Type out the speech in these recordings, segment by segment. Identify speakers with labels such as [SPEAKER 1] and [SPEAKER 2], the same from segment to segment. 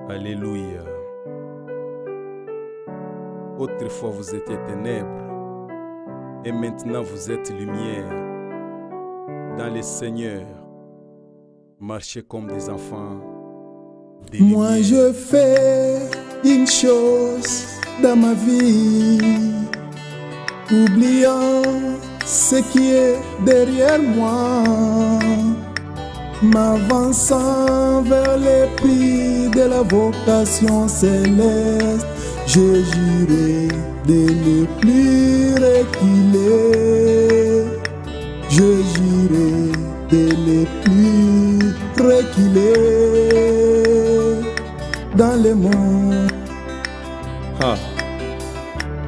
[SPEAKER 1] Alléluia. Autrefois vous étiez ténèbres, et maintenant vous êtes lumière. Dans le Seigneur, marchez comme des enfants.
[SPEAKER 2] Moi je fais une chose dans ma vie, oubliant ce qui est derrière moi, m'avançant vers les prix de la vocation céleste. Je jurai de ne plus reculer, je jurai de ne plus reculer dans le monde.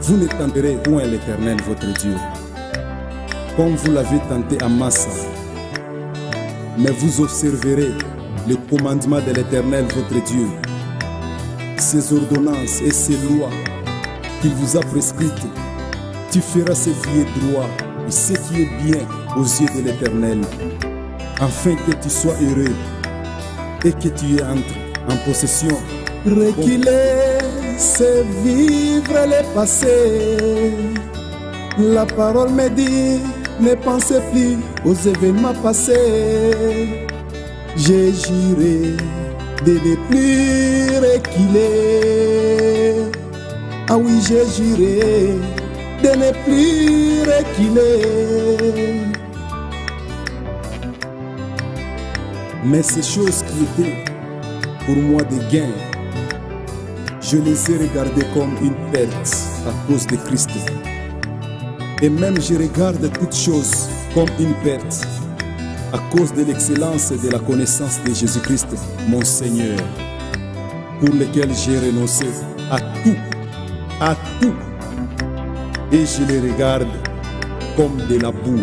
[SPEAKER 1] Vous ne tenterez point l'Éternel votre Dieu, comme vous l'avez tenté à Massa, mais vous observerez le commandement de l'Éternel votre Dieu, ses ordonnances et ses lois qu'il vous a prescrites. Tu feras ce qui est droit et ce qui est bien aux yeux de l'Éternel, afin que tu sois heureux et que tu entres en possession.
[SPEAKER 2] Reculer, c'est vivre le passé. La parole me dit, ne pensez plus aux événements passés. J'ai juré de ne plus reculer. Ah oui, j'ai juré de ne plus reculer.
[SPEAKER 1] Mais ces choses qui étaient pour moi des gains, je les ai regardées comme une perte à cause de Christ. Et même je regarde toutes choses comme une perte à cause de l'excellence et de la connaissance de Jésus-Christ, mon Seigneur, pour lequel j'ai renoncé à tout, et je les regarde comme de la boue,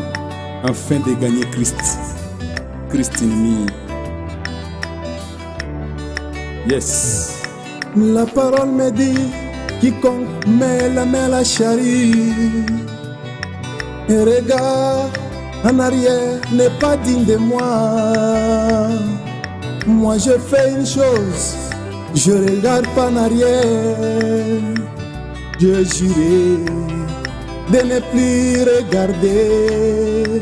[SPEAKER 1] afin de gagner Christ. Christ in me. Yes.
[SPEAKER 2] La parole me dit, quiconque met la main à la charrue et regarde en arrière n'est pas digne de moi. Moi je fais une chose, je regarde pas en arrière. Je jure de ne plus regarder.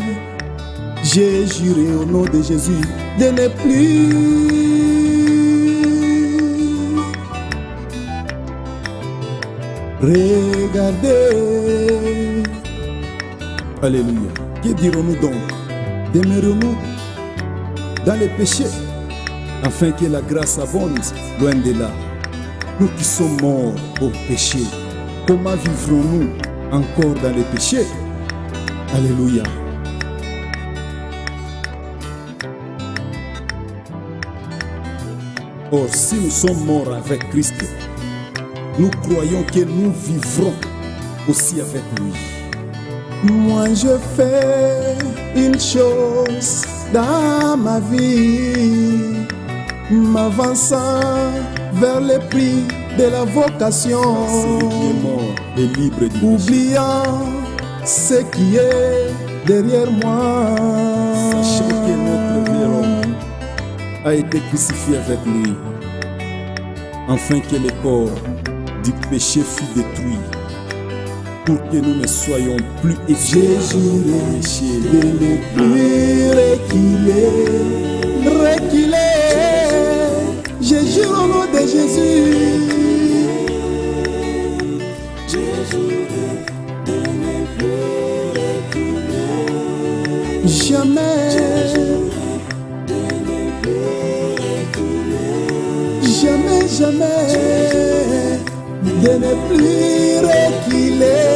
[SPEAKER 2] J'ai juré au nom de Jésus de ne plus regarder.
[SPEAKER 1] Alléluia. Que dirons-nous donc? Demeurons-nous dans les péchés, afin que la grâce abonde loin de là? Nous qui sommes morts au péché, comment vivrons-nous encore dans les péchés? Alléluia. Or, si nous sommes morts avec Christ, nous croyons que nous vivrons aussi avec lui.
[SPEAKER 2] Moi je fais une chose dans ma vie, m'avançant vers le prix de la vocation,
[SPEAKER 1] Celui qui est mort est libre du péché.
[SPEAKER 2] oubliant ce qui est derrière moi,
[SPEAKER 1] Sachant que notre vieil homme a été crucifié avec lui, afin que le corps du péché fût détruit, pour que nous ne soyons plus esclaves du péché.
[SPEAKER 2] de ne plus reculer. Je jure au nom de Jésus. Jamais, jamais, jamais de ne plus reculer.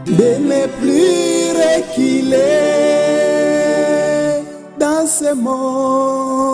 [SPEAKER 2] De ne plus reculer dans ce monde.